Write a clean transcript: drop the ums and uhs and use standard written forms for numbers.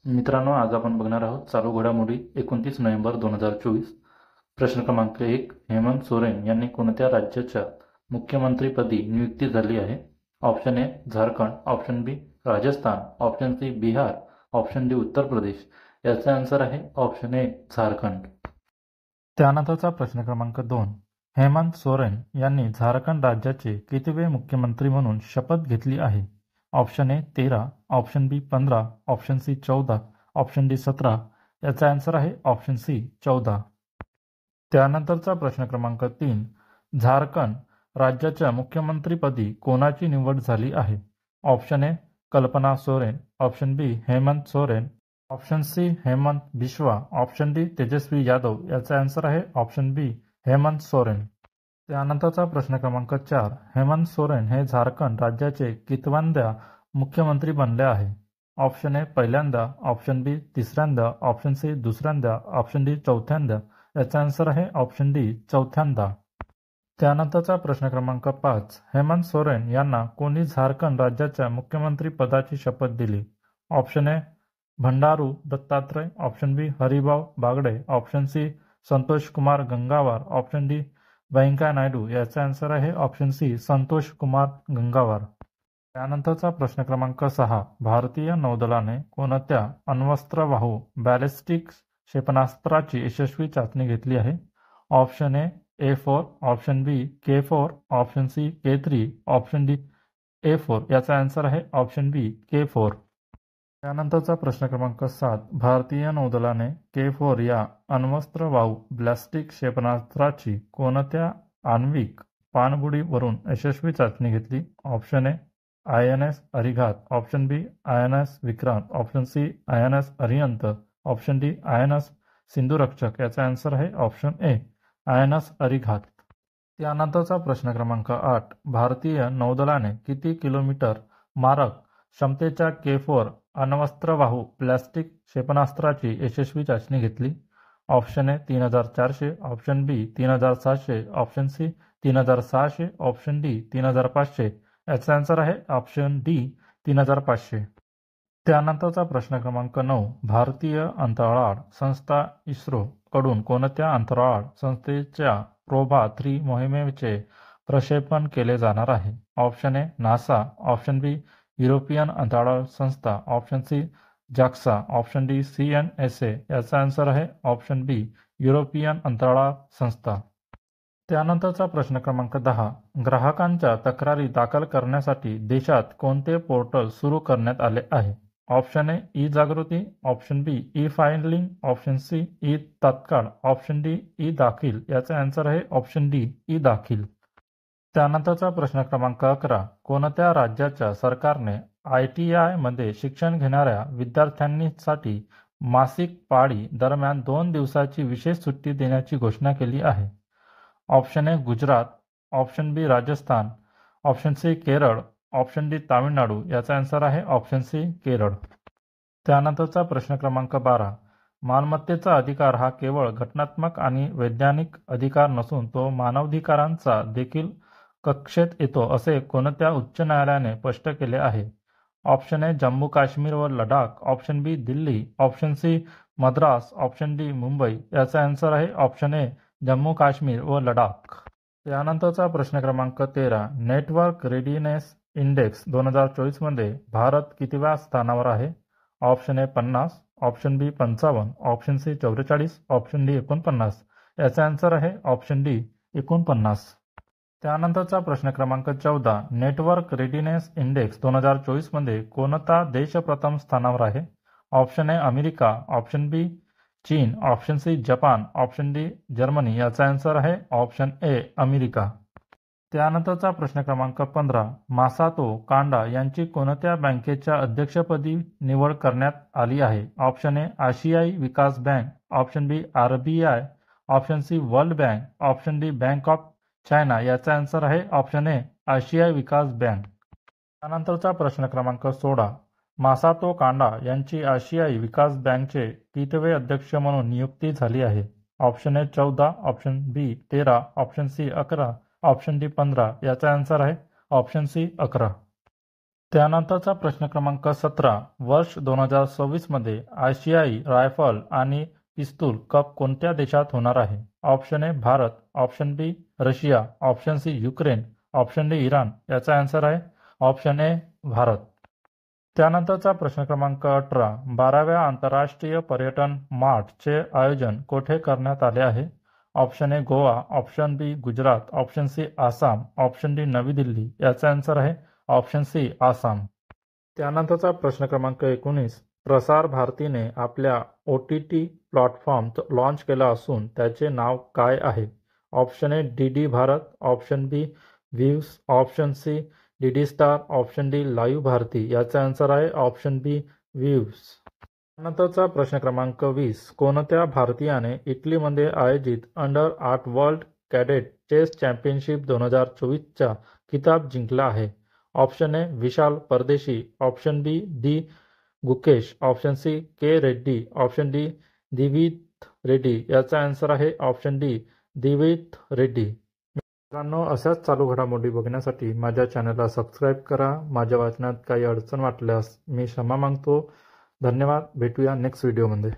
मित्रांनो, आज आपण बघणार आहोत चालू घडामोडी 29 नोव्हेंबर 2024. प्रश्न क्रमांक 1. हेमंत सोरेन यांनी कोणत्या राज्याच्या मुख्यमंत्रीपदी नियुक्ती झाली आहे? Option A Jharkhand, option B Rajasthan, option C Bihar, option D Uttar Pradesh. याचा आन्सर आहे ऑप्शन ए झारखंड. त्यानंतरचा प्रश्न क्रमांक 2. हेमंत सोरेन यांनी झारखंड राज्याचे कितवे मुख्यमंत्री म्हणून शपथ घेतली आहे? Option A 13, option B 15, option C 14, option D 17. याचा आन्सर आहे ऑप्शन सी 14. त्यानंतरचा प्रश्न क्रमांक 3. झारखंड राज्याच्या मुख्यमंत्रीपदी कोणाची निवड झाली आहे? Option A Kalpana Soren, option B Hemant Soren, option C Hemant Biswa, option D Tejashwi Yadav. याचा आन्सर आहे ऑप्शन बी हेमंत सोरेन. त्यानंतरचा प्रश्न क्रमांक 4. हेमंत सोरेन हे झारखंड राज्याचे कितव्यांदा मुख्यमंत्री बनले आहे? ऑप्शन ए पहिल्यांदा, ऑप्शन बी तिसऱ्यांदा, ऑप्शन सी दुसऱ्यांदा, ऑप्शन डी चौथ्यांदा. याचा आन्सर आहे ऑप्शन डी चौथ्यांदा. त्यानंतरचा प्रश्न क्रमांक 5. हेमंत सोरेन यांना कोणी झारखंड राज्याच्या मुख्यमंत्री पदाची शपथ दिली? Option A Bhandaru Dattatreya, option B Haribhau Bagade, option C Santosh Kumar Gangwar, option D Venkaiah Naidu. याचा आन्सर आहे ऑप्शन सी संतोष कुमार गंगावार. त्यानंतरचा प्रश्न क्रमांक 6. भारतीय नौदलाने कोणत्या अण्वस्त्रवाहू बॅलिस्टिक क्षेपणास्त्राची यशस्वी चाचणी घेतली आहे? Option A A4, option B K4, option C K3, option D A4. याचा आन्सर आहे ऑप्शन बी K4. त्यानंतरचा प्रश्न क्रमांक 7. भारतीय नौदलाने K4 या अण्वस्त्रवाहू बॅलिस्टिक क्षेपणास्त्राची कोणत्या आण्विक पाणबुडीवरून यशस्वी चाचणी घेतली? Option A INS Arighaat, option B INS Vikrant, option C INS Arihant, option D INS Sindhurakshak. याचा आन्सर आहे ऑप्शन ए INS अरिघात. त्यानंतरचा प्रश्न क्रमांक 8. भारतीय नौदलाने किती किलोमीटर मारक क्षमतेच्या K4 अण्वस्त्रवाहू बॅलिस्टिक क्षेपणास्त्राची यशस्वी चाचणी घेतली? Option A 3400, option B 3700, option C 3600, option D 3500. याचा आन्सर आहे ऑप्शन डी 3500. त्यानंतरचा प्रश्न क्रमांक 9. भारतीय अंतराळ संस्था इस्रो कडून कोणत्या अंतराळ संस्थेच्या प्रोबा 3 मोहिमेचे प्रक्षेपण केले जाणार आहे? Option A NASA, option B European अंतराळ संस्था, option C JAXA, option D CNSA. याचा आन्सर आहे ऑप्शन बी युरोपियन अंतराळ संस्था. त्यानंतरचा प्रश्न क्रमांक 10. ग्राहकांच्या तक्रारी दाखल करण्यासाठी देशात कोणते पोर्टल सुरू करण्यात आले आहे? Option A E Jagriti, option B E filing, option C E Tatkal, option D E Daakhil. याचा आन्सर आहे ऑप्शन डी ई दाखील. त्यानंतरचा प्रश्न क्रमांक 11. कोणत्या राज्याच्या सरकारने ITI मध्ये शिक्षण घेणाऱ्या विद्यार्थ्यांसाठी मासिक पाळी दरम्यान 2 दिवसाची विशेष सुट्टी देण्याची घोषणा केली आहे? Option A Gujarat, option B Rajasthan, option C Kerala, option D Tamil Nadu. याचा आन्सर आहे ऑप्शन सी केरळ. त्यानंतरचा प्रश्न क्रमांक 12. मालमत्तेचा अधिकार हा केवळ घटनात्मक आणि वैधानिक अधिकार नसून तो मानवाधिकारांचा देखील कक्षेत येतो असे कोणत्या उच्च न्यायालयाने स्पष्ट केले आहे? ऑप्शन ए जम्मू काश्मीर व Ladakh, option B Delhi, option C Madras, option D Mumbai. याचा आन्सर आहे ऑप्शन ए जम्मू काश्मीर व लडाख. त्यानंतरचा प्रश्न क्रमांक 13. नेटवर्क रेडिनेस इंडेक्स 2024 मध्ये भारत कितव्या स्थानावर आहे? Option A 50, option B 55, option C 44, option D 49. याचा आन्सर आहे ऑप्शन डी 49. त्यानंतरचा प्रश्न क्रमांक 14. नेटवर्क रेडिनेस इंडेक्स 2024 मध्ये कोणता देश प्रथम स्थानावर आहे? Option A America, option B चीन, option C Japan, option D Germany. याचा आन्सर आहे ऑप्शन ए अमेरिका. त्यानंतरचा प्रश्न क्रमांक 15. मासातो कांडा यांची कोणत्या बँकेच्या अध्यक्षपदी निवड करण्यात आली आहे? ऑप्शन ए आशियाई विकास bank, option B RBI, option C world bank, option D bank of China. याचा आन्सर आहे ऑप्शन ए आशियाई विकास बँक. त्यानंतरचा प्रश्न क्रमांक 16. मासातो कांडा यांची आशियाई विकास बँकचे कितवे अध्यक्ष म्हणून नियुक्ती झाली आहे? Option A 14, option B 13, option C 11, option D 15. याचा आन्सर आहे ऑप्शन सी 11. त्यानंतरचा प्रश्न क्रमांक 17. वर्ष 2026 मध्ये आशियाई रायफल आणि पिस्तूल कप कोणत्या देशात होणार आहे? Option A Bharat, option B Russia, option C Ukraine, option D Iran. याचा आन्सर आहे ऑप्शन ए भारत. त्यानंतरचा प्रश्न क्रमांक 18. 12व्या आंतरराष्ट्रीय पर्यटन मार्टचे आयोजन कोठे करण्यात आले आहे? Option A Goa, option B Gujarat, option C Assam, option D Navi Delhi. याचा आन्सर आहे ऑप्शन सी आसाम. त्यानंतरचा प्रश्न क्रमांक 19. प्रसार भारतीने आपल्या OTT प्लॅटफॉर्म लॉन्च केला असून त्याचे नाव काय आहे? Option A DD Bharat, option B views, option C DD star, option D live Bharati. याचा आन्सर आहे ऑप्शन बी व्ह्यूज. त्यानंतरचा प्रश्न क्रमांक 20. कोणत्या भारतीयाने इटलीमध्ये आयोजित अंडर-8 वर्ल्ड कॅडेट चेस चॅम्पियनशिप 2024चा किताब जिंकला आहे? ऑप्शन ए विशाल परदेशी, ऑप्शन बी डी गुकेश, ऑप्शन सी के रेड्डी, ऑप्शन डी दिविथ रेड्डी. याचा आन्सर आहे ऑप्शन डी दिविथ रेड्डी. मित्रांनो, अशाच चालू घडामोडी बघण्यासाठी माझ्या चॅनलला सबस्क्राईब करा. माझ्या वाचनात काही अडचण वाटल्यास मी क्षमा मागतो. धन्यवाद. भेटूया नेक्स्ट व्हिडिओमध्ये.